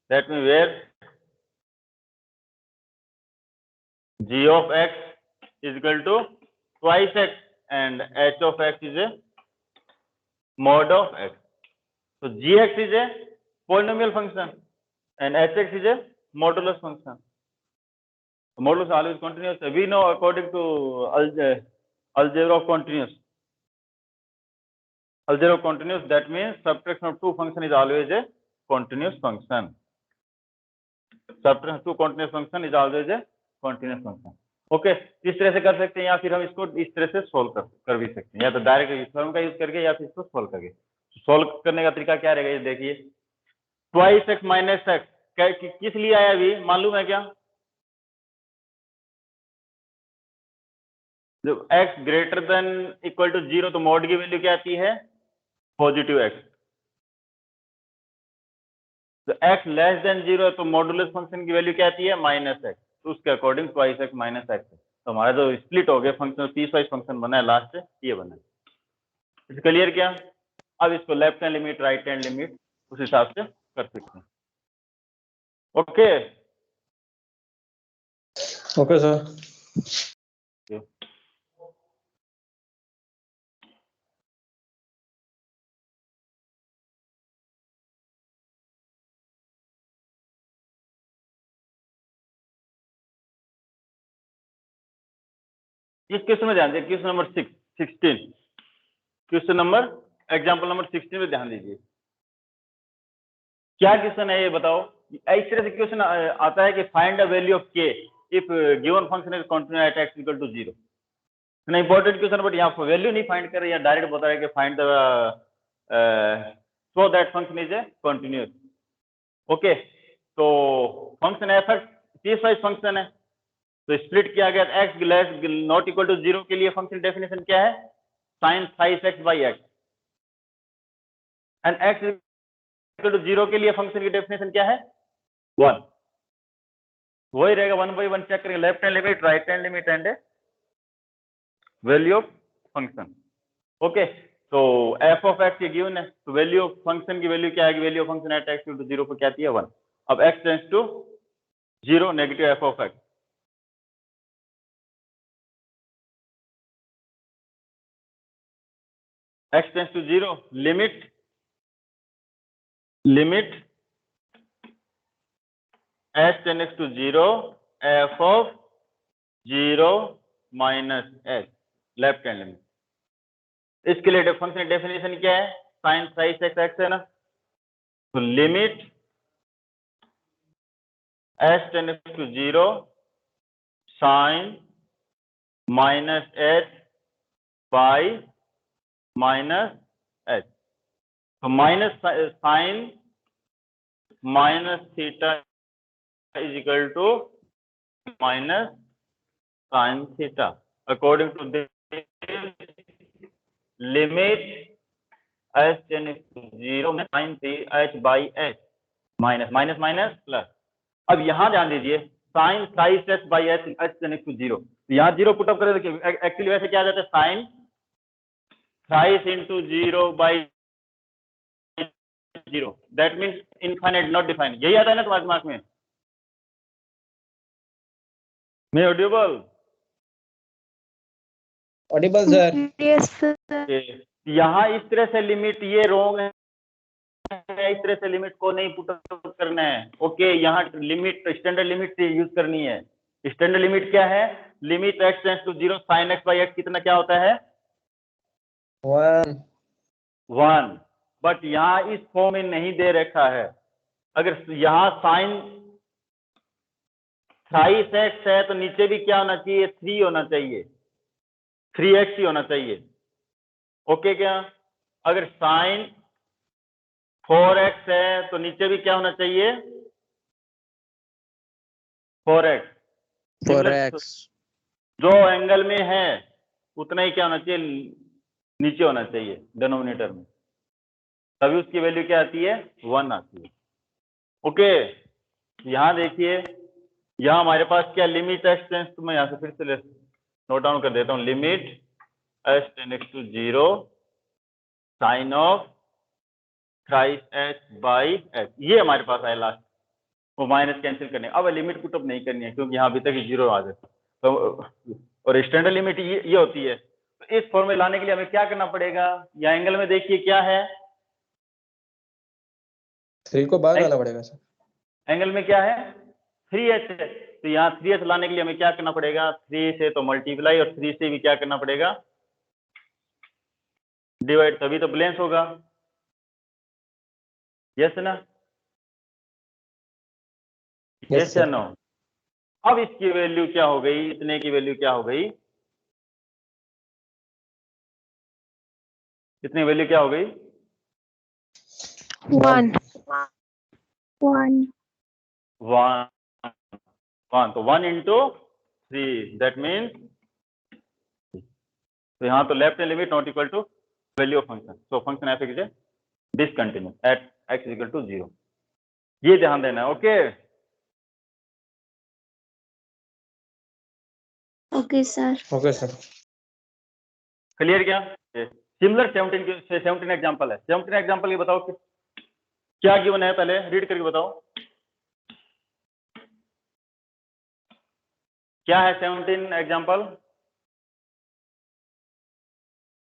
that mean where g of x is equal to twice x and h of x is a mod of x, so gx is a polynomial function and hx is a modulus function, so modulus is always continuous, we know according to algebra of continuous, that means subtraction of two function is always a continuous function, subtraction of two continuous function is always a continuous function। Okay इस तरह से कर सकते हैं, या फिर हम इसको इस तरह से सोल्व कर भी सकते हैं, या तो डायरेक्ट फॉर्म का यूज करके या फिर इसको सोल्व करके। सोल्व करने का तरीका क्या रहेगा, ये देखिए ट्वाइस एक्स माइनस एक्स किस लिए आया अभी मालूम है क्या, जब x greater than equal to 0 तो मॉड की वैल्यू क्या आती है पॉजिटिव एक्स, तो x लेस देन 0 है तो मॉडुलस फंक्शन की वैल्यू क्या आती है -x, तो उसके according twice x minus x है। तो हमारा जो स्प्लिट हो गया फंक्शन, पीस वाइज फंक्शन बना है लास्ट ये बना है। क्लियर क्या? अब इसको left hand limit right hand limit उस हिसाब से कर सकते हैं। Okay okay sir. इस क्वेश्चन में ध्यान दीजिए, question number 16, question number example number 16 में ध्यान दीजिए। क्या क्वेश्चन है ये बताओ। इस तरह से क्वेश्चन आता है कि find the value of k if given function is continue at x equal to 0। इतना इंपॉर्टेंट क्वेश्चन, बट यहाँ वैल्यू नहीं फाइंड कर रहे, या डायरेक्ट बता रहे कि find the so that function is a continuous. Okay, तो function f piece wise function है, तो स्प्लिट किया गया x less not equal to 0 के लिए फंक्शन डेफिनेशन क्या है, sine thrice x by x, and x equal to 0 के लिए फंक्शन की डेफिनेशन क्या है 1। वही रहेगा, 1/1 चेक करेंगे, left hand limit right hand limit and value of function. Okay, तो एफ ऑफ एक्स ये गिवन है, तो वैल्यू ऑफ फंक्शन की वैल्यू क्या आएगी, value of function at x equal to 0 पर क्या आती है 1। अब x tends to 0 negative f of x, x tends to 0 limit h tends to 0 f of 0 minus h, left hand limit. इसके लिए फंक्शन डेफिनेशन क्या है, साइन थ्राइस एक्स एक्स है ना, तो limit h tends to 0 sine minus h by minus h, तो minus sine minus theta is equal to minus sine theta. According to this limit h tends to 0 sine h by h, minus minus minus plus. अब यहां ध्यान दीजिए, sine thrice h by h tends to 0, तो यहां 0 पुट अप करें तो एक्चुअली वैसे क्या आ जाता है, sine thrice into 0 by 0, that means infinite not defined. यही आता है ना तुम्हारे दिमाग में? मैं audible? Audible sir. Yes, sir. यहाँ इस तरह से लिमिट ये रोंग है, इस तरह से लिमिट को नहीं पुट अप करना है। ओके, यहाँ लिमिट स्टैंडर्ड लिमिट से यूज करनी है। स्टैंडर्ड लिमिट क्या है, limit x tends to 0 sine x by x कितना क्या होता है 1, बट यहाँ इस फॉर्म में नहीं दे रखा है। अगर यहाँ साइन थ्राइस x है तो नीचे भी क्या होना चाहिए, 3 होना चाहिए, 3x ही होना चाहिए। ओके क्या, अगर साइन 4x है तो नीचे भी क्या होना चाहिए 4x। 4x। जो एंगल में है उतना ही क्या होना चाहिए, नीचे होना चाहिए डिनोमिनेटर में, तभी उसकी वैल्यू क्या आती है 1 आती है। ओके, यहां देखिए, यहां हमारे पास क्या लिमिट h टेंड्स टू, मैं यहां से फिर से नोट डाउन कर देता हूं, limit h tends to 0 sine of thrice h by h, ये हमारे पास आया लास्ट, वो माइनस कैंसिल करने। अब लिमिट पुट अप नहीं करनी है क्योंकि यहाँ अभी तक 0 आ जाता, तो और स्टैंडर्ड लिमिट ये होती है। तो इस फॉर्म में लाने के लिए हमें क्या करना पड़ेगा, या एंगल में देखिए क्या है, 3 को बाहर डालना पड़ेगा सर। एंगल में क्या है 3h है, तो यहाँ 3h लाने के लिए हमें क्या करना पड़ेगा, 3 से तो मल्टीप्लाई और 3 से भी क्या करना पड़ेगा डिवाइड, तभी तो बैलेंस होगा। यस ना, यस या नो। अब इसकी वैल्यू क्या हो गई, इतने की वैल्यू क्या हो गई, इतनी वैल्यू क्या हो गई 1. 1, तो 1 इंटू 3, दैट मीन्स, तो यहाँ तो left hand limit not equal to value of function, so function f is discontinuous at x equal to 0। ये ध्यान देना है। Okay okay sir. Okay sir. Clear क्या? सिमिलर 17 एग्जांपल है। 17 एग्जांपल ये बताओ कि क्या गिवन है, पहले रीड करके बताओ क्या है 17 example.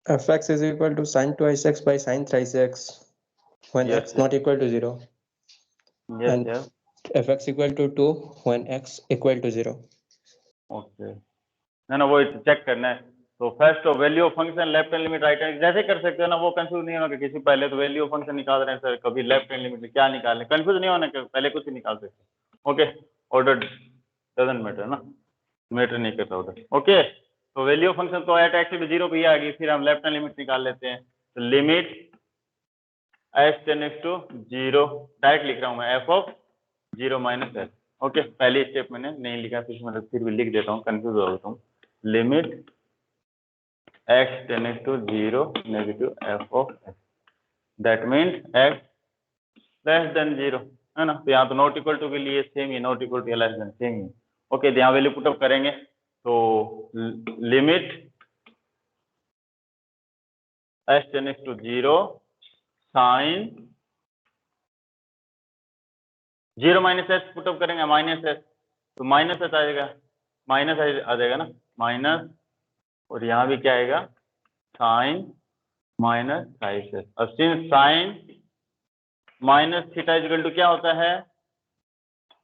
fx is equal to sin twice x by sin thrice x when Yes, x yes. not equal to 0 yes and yes fx equal to 2 when x equal to 0. Okay ना वो चेक करना है। तो first value of function left hand limit right hand जैसे कर सकते हो ना, वो कंफ्यूज नहीं होना कि किसी पहले तो वैल्यू ऑफ फंक्शन निकाल रहे हैं सर, कभी लेफ्ट हैंड लिमिट क्या निकालें, कंफ्यूज नहीं होना कि पहले कुछ ही निकाल सकते। ओके ऑर्डर डजंट मैटर ना, मैटर नहीं करता उधर। ओके तो वैल्यू ऑफ फंक्शन तो एट एक्स 0 पे ही आ गई, फिर हम लेफ्ट हैंड लिमिट निकाल लेते हैं। तो limit s tends to 0 direct लिख रहा हूँ मैं, f of 0 minus s. Okay पहले स्टेप मैंने नहीं लिखा, फिर भी लिख देता हूँ, कंफ्यूज हो जाता हूँ। Limit x tends to 0 negative f of x, that means x less than 0 है ना। तो यहाँ तो नॉट इक्वल टू के लिए सेम ही, not equal to less than same ही। ओके तो यहाँ वैल्यू पुटअप करेंगे, तो limit x tends to 0 sine 0 minus s put up करेंगे, माइनस एस, तो माइनस एस आएगा, माइनस आ जाएगा ना, माइनस, और यहाँ भी क्या आएगा साइन माइनस साइस एस। अब since sine minus theta equal to क्या होता है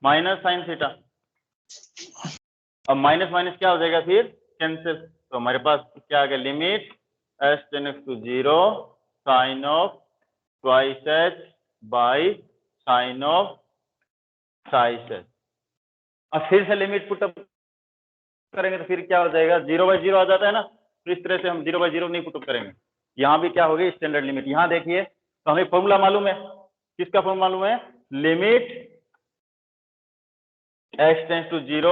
माइनस साइन थीटा, अब माइनस माइनस क्या हो जाएगा फिर कैंसिल। तो हमारे पास क्या आ गया limit s tends to 0 sine of twice h by sine of साइस एच। अब फिर से लिमिट पुटअप करेंगे तो फिर क्या हो जाएगा 0 बाई 0 आ जाता है ना, तो इस तरह से हम 0 बाई 0 नहीं पुटअप करेंगे। यहाँ भी क्या होगी स्टैंडर्ड लिमिट। यहाँ देखिए तो हमें फॉर्मूला मालूम है, किसका फॉर्मूला मालूम है, limit x tends to 0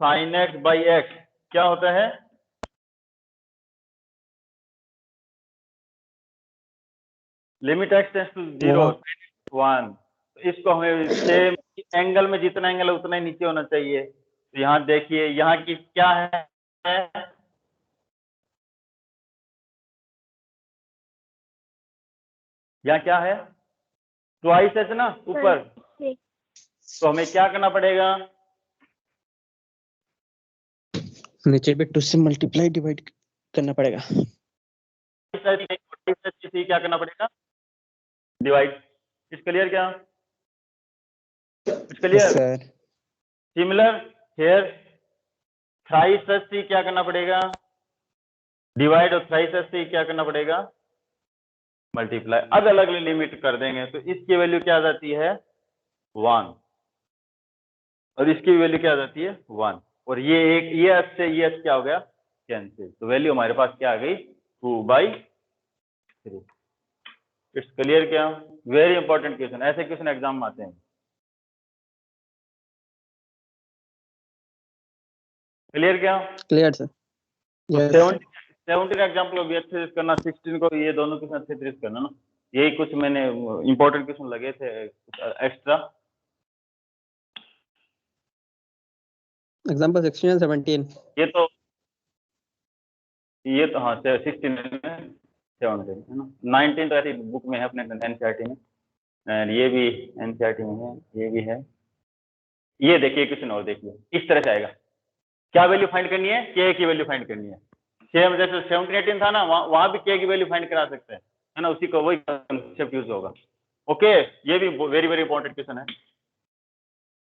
sine x by x क्या होता है, लिमिट x टेंड्स टू 0 1। इसको हमें सेम एंगल में जितना एंगल है उतना ही नीचे होना चाहिए। तो यहाँ देखिए यहाँ की क्या है, यहाँ क्या है ट्वाइस एच ना ऊपर, तो हमें क्या करना पड़ेगा नीचे पे 2 से मल्टीप्लाई डिवाइड करना पड़ेगा। क्या करना पड़ेगा डिवाइड। इस क्लियर क्या, इस clear. Sir similar here thrice h see क्या करना पड़ेगा डिवाइड, और थ्राइस एच सी क्या करना पड़ेगा मल्टीप्लाई। अलग अलग लिमिट कर देंगे तो इसकी वैल्यू क्या आ जाती है 1, और इसकी वैल्यू क्या आ जाती है 1, और ये एक ये एच से ये एच क्या हो गया कैंसिल। तो वैल्यू हमारे पास क्या आ गई 2/3। इट्स क्लियर क्या, वेरी इंपॉर्टेंट क्वेश्चन, ऐसे क्वेश्चन एग्जाम में आते हैं। क्लियर क्या, क्लियर सर। यस 17 एग्जाम्पल को भी अच्छे से करना, 16 को ये दोनों क्वेश्चन अच्छे से करना ना। यही कुछ मैंने इंपॉर्टेंट क्वेश्चन लगे थे एक्स्ट्रा। एग्जांपल 16 और 17 ये तो हाँ 16 है 17 है ना, 19 तो ऐसी बुक में है अपने एनसीईआरटी में, और ये भी एनसीईआरटी में है, ये भी है। ये देखिए क्वेश्चन और देखिए, इस तरह से आएगा, क्या वैल्यू फाइंड करनी है, के की वैल्यू फाइंड करनी है। सेम जैसे 17-18 था ना, वहां भी के की वैल्यू फाइंड करा सकते हैं है ना, उसी को वही कंसेप्ट यूज होगा। ओके ये भी वेरी वेरी इंपॉर्टेंट क्वेश्चन है।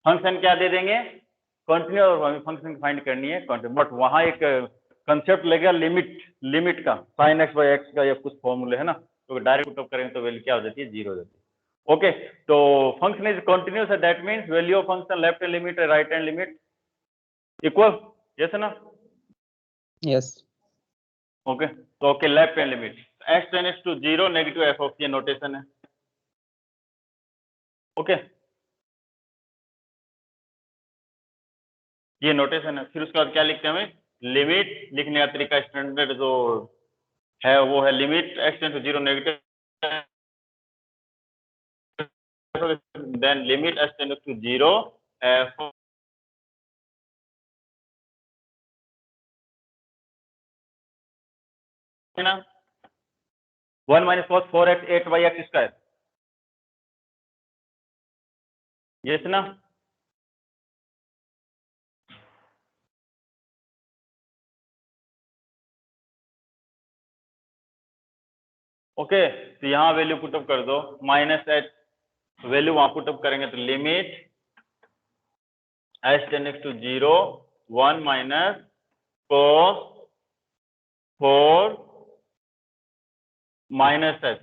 फंक्शन क्या दे देंगे कंटिन्यू, और हमें फंक्शन फाइंड करनी है कंटिन्यू, बट वहां एक कंसेप्ट लगेगा लिमिट का, साइन एक्स बाई एक्स का या कुछ फॉर्मूले है ना, तो डायरेक्ट पुटअप करेंगे तो वैल्यू क्या हो जाती है 0 हो जाती है। ओके तो function is continuous, that means value of function left hand limit right hand limit equal, yes ना। यस ओके तो okay left hand limit x tends to 0 negative f of, ये नोटेशन है। ओके ये नोटेशन है। फिर उसके बाद क्या लिखते हैं हमें, लिमिट लिखने का तरीका स्टैंडर्ड जो है वो है limit x tends to 0 negative then limit s tends to 0 f है ना 1 minus cos 4x 8y x square yes ना ओके तो यहाँ वैल्यू पुटअप कर दो माइनस एच वैल्यू वहां पुटअप करेंगे तो limit h tends to 0 1 minus cos 4 minus h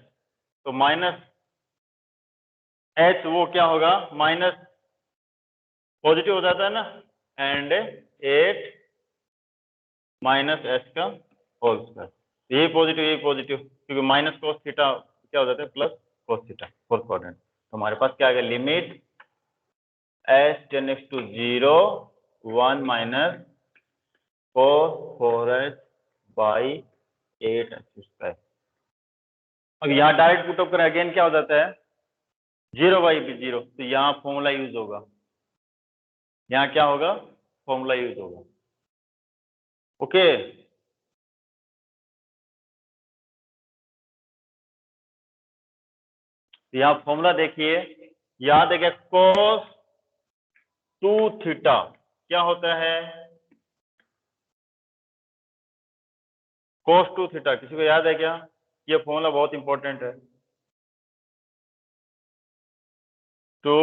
तो माइनस एच वो क्या होगा माइनस पॉजिटिव हो जाता है ना एंड 8 माइनस एच का होल स्क्वायर यही पॉजिटिव क्योंकि माइनस कोस थीटा क्या हो जाता है plus cos theta fourth quadrant तो हमारे पास क्या आ गया limit h tends to 0 1 minus cos 4h by 8h square अब यहाँ डायरेक्ट पुटअप करें अगेन क्या हो जाता है 0 बाई 0 तो यहाँ फॉर्मूला यूज होगा यहाँ क्या होगा फॉर्मूला यूज होगा ओके यहाँ फॉर्मूला देखिए याद है क्या cos 2 थीटा क्या होता है cos 2 थीटा किसी को याद है क्या ये फॉर्मूला बहुत इंपॉर्टेंट है तो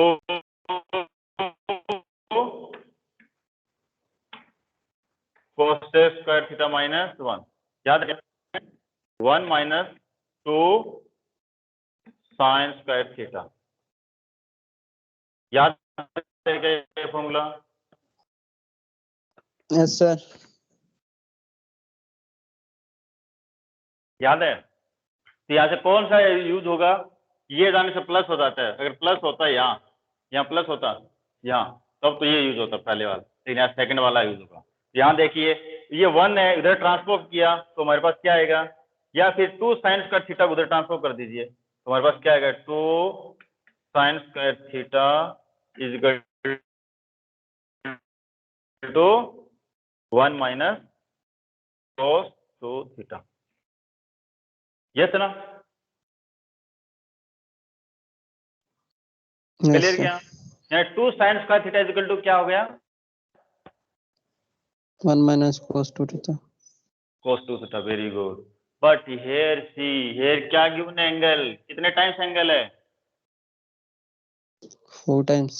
cos स्क्वायर थीटा माइनस 1 याद है 1 माइनस 2 साइन स्क्वायर थीटा याद है क्या ये फॉर्मूला Yes, sir. याद है तो यहाँ से कौन सा यूज होगा ये जाने से प्लस हो जाता है अगर प्लस होता है यहाँ प्लस होता यहाँ तब तो ये यूज होता पहले वाला लेकिन यहाँ सेकंड वाला यूज होगा यहाँ देखिए ये 1 है इधर ट्रांसपोज किया तो हमारे पास क्या आएगा या फिर 2 साइन स्क्वायर थीटा उधर ट्रांसफर कर दीजिए तो हमारे पास क्या आएगा 2 sine square theta is equal to 1 minus cos 2 theta yes ना Yes, क्लियर sir. क्या यहाँ 2 sine square theta is equal to क्या हो गया 1 minus cos 2 theta. cos 2 theta very good but here see here क्या गिवन एंगल कितने टाइम्स एंगल है 4 times.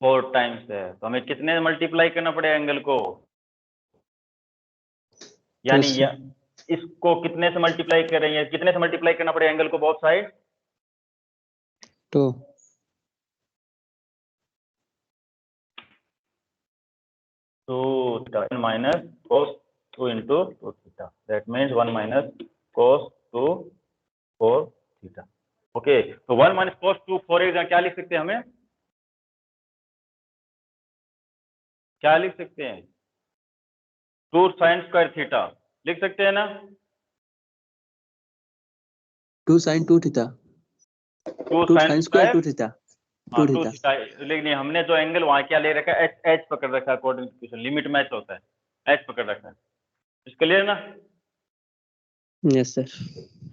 4 टाइम्स है तो हमें कितने मल्टीप्लाई करना पड़ेगा एंगल को यानी Yes, sir. इसको कितने से मल्टीप्लाई कर रही है कितने से मल्टीप्लाई करना पड़ेगा एंगल को both side 2. 2 minus cos 2 into 2 theta that means 1 minus cos 2 4 theta okay तो 1 minus cos 2 4 क्या लिख सकते हैं हमें क्या लिख सकते हैं 2 sin स्क्वायर थीटा लिख सकते हैं ना 2 sin 2 theta. 2 2 sin sin square 2 theta. 2 2 theta. Theta लेकिन हमने जो एंगल वहां क्या ले रखा है एच पकड़ रखा है according to question limit match होता है एच पकड़ रखा है इसके लिए ना Yes, sir.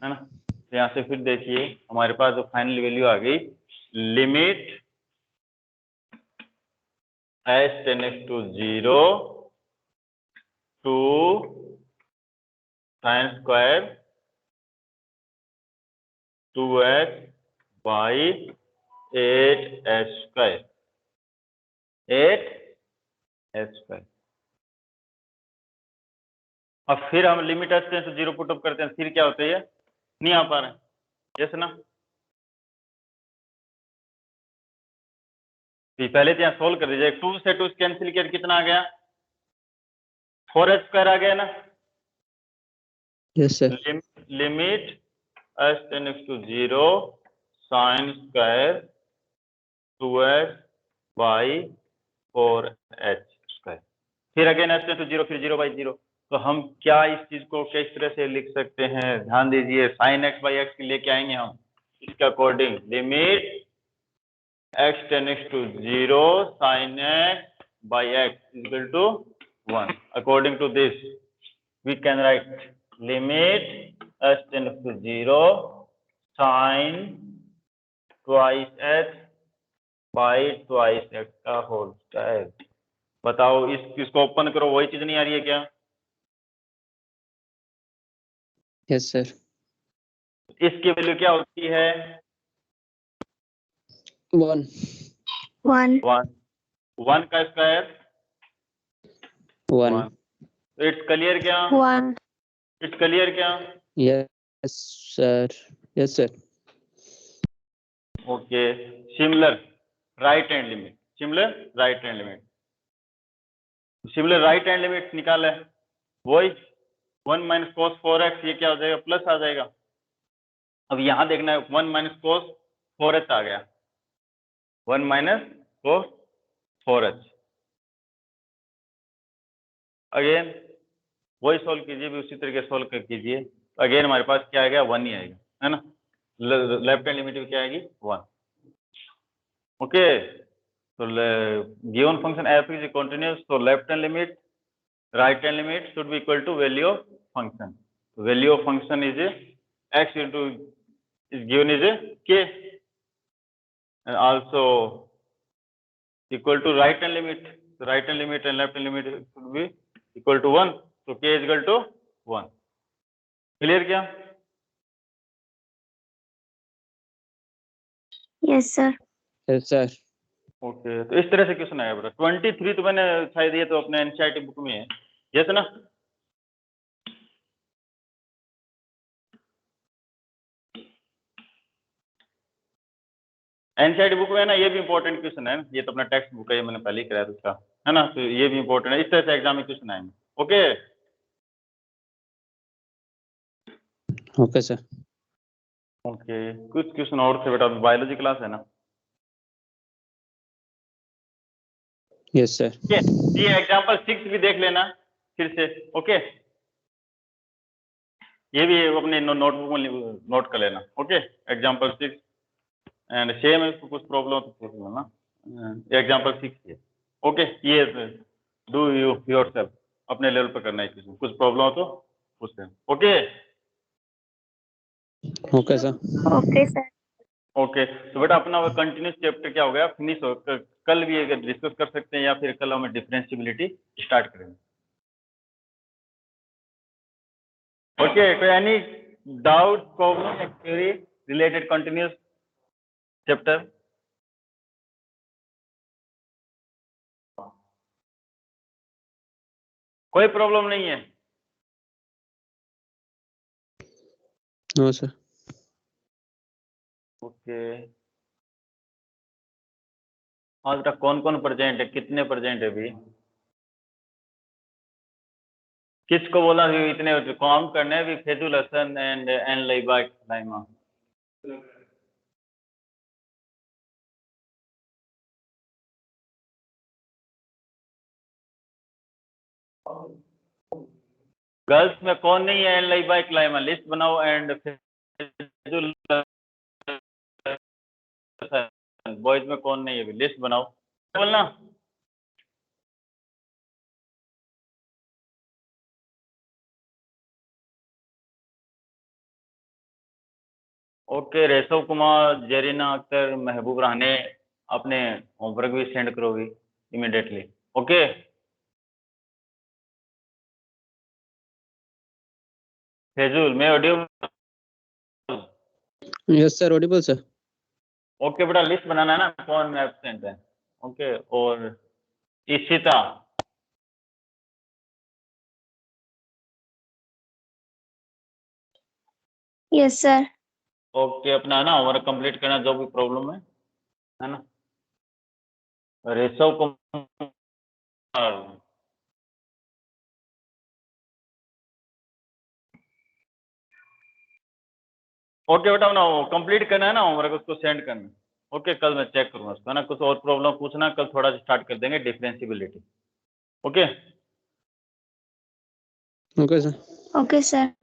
है ना तो यहाँ से फिर देखिए हमारे पास जो फाइनल वैल्यू आ गई limit h tends to 0 two sine square 2h by 8h square 8h square अब फिर हम limit h tends to 0 put up करते हैं फिर क्या होता है नहीं आ पा रहे हैं यस ना तो पहले तो यहाँ सोल्व कर दीजिए 2 से 2 कैंसिल किया कितना आ गया 4h स्क्वायर आ गया ना Yes, sir. Limit h tends to 0 sine square 2h by 4h square फिर अगेन एच टेंड्स टू 0 फिर 0 बाई 0 तो हम क्या इस चीज को किस तरह से लिख सकते हैं ध्यान दीजिए साइन x बाई एक्स लेके आएंगे हम इसके according limit x tends to 0 sin x by x is equal to 1. According to this, we can write limit x tends to 0 sin twice x by twice x का होल स्क्वायर। बताओ इसको ओपन करो, वही चीज नहीं आ रही है क्या? Yes, sir. इसकी वैल्यू क्या होती है? 1. 1. 1 का स्क्वायर 1. इट्स क्लियर क्या? 1. इट्स क्लियर क्या? Yes, sir. Yes, sir. Okay. Similar right hand limit, similar right hand limit, similar right hand limit निकाला है, वही 1 माइनस कोस 4x, ये क्या हो जाएगा? प्लस आ जाएगा। अब यहां देखना है 1 माइनस कोस 4h आ गया, 1 माइनस कोस 4h। अगेन वही सोल्व कीजिए, भी उसी तरीके सोल्व कर कीजिए। अगेन हमारे पास क्या आएगा? 1 ही आएगा, है ना। लेफ्ट हैंड लिमिट भी क्या आएगी? 1। ओके, तो given function f is continuous, so left hand limit, right hand limit should be equal to value of function. Value of function is x into is given is k, and also equal to right hand limit. So right hand limit and left hand limit should be equal to 1. So k is equal to 1. Clear क्या? Yes, sir. Yes, sir. Okay, तो इस तरह से क्वेश्चन आएगा बेटा। 23 तो मैंने शायद ये तो अपने एनसीईआरटी बुक में है, यस ना? एनसीईआरटी बुक में है ना, ये भी इंपॉर्टेंट क्वेश्चन है। ये तो अपना टेक्स्ट बुक है, ये मैंने पहले ही कराया था उसका, है ना। तो ये भी इंपॉर्टेंट है, इस तरह से एग्जाम में क्वेश्चन आएंगे। Okay Okay, sir. ओके, कुछ क्वेश्चन और थे बेटा, बायोलॉजी क्लास है ना। Yes, sir. ओके, ये एग्जांपल 6 भी देख लेना फिर से। ओके, ये भी अपने नोटबुक में नोट कर लेना। ओके, एग्जांपल 6 एंड सेम है, कुछ प्रॉब्लम हो तो पूछ लेना। एग्जांपल 6 है। ओके, ये डू यू योरसेल्फ, अपने लेवल पर करना है, किसी कुछ प्रॉब्लम हो तो पूछ लेना। Okay Okay, sir. Okay, sir. Okay, तो बेटा अपना वो कंटिन्यूस चैप्टर क्या हो गया? फिनिश हो। कल भी अगर डिस्कस कर सकते हैं या फिर कल हम डिफरेंशियबिलिटी स्टार्ट करेंगे। ओके, कोई any doubt, problem, query related continuous chapter? कोई प्रॉब्लम नहीं है? No, sir. ओके, हाँ बेटा, कौन कौन प्रेजेंट है, कितने प्रेजेंट है अभी? किसको बोला इतने काम करने हैं? फैजुल हसन एंड एन लाइबा लाइमा। गर्ल्स में कौन नहीं है? एन लाइबा लाइमा, लिस्ट बनाओ। एंड फैजुल बॉयज में कौन नहीं है अभी? लिस्ट बनाओ, बोलना। ओके, रेशव कुमार, जेरिना अख्तर, महबूब राहने, अपने होमवर्क भी सेंड करोगी इमीडिएटली। ओके, फैजुल मैं audio. Yes, sir. Audible, sir. Okay बेटा, लिस्ट बनाना है ना, कौन एब्सेंट है। ओके, और इशिता, Yes, sir. ओके, अपना है ना होमवर्क कंप्लीट करना, जो भी प्रॉब्लम है ना। रेशव कुमार, ओके बेटा, ना कंप्लीट करना है ना होमवर्क, उसको सेंड करना। ओके, कल मैं चेक करूंगा उसको, है ना। कुछ और प्रॉब्लम पूछना, कल थोड़ा सा स्टार्ट कर देंगे differentiability. Okay Okay, sir. Okay, sir.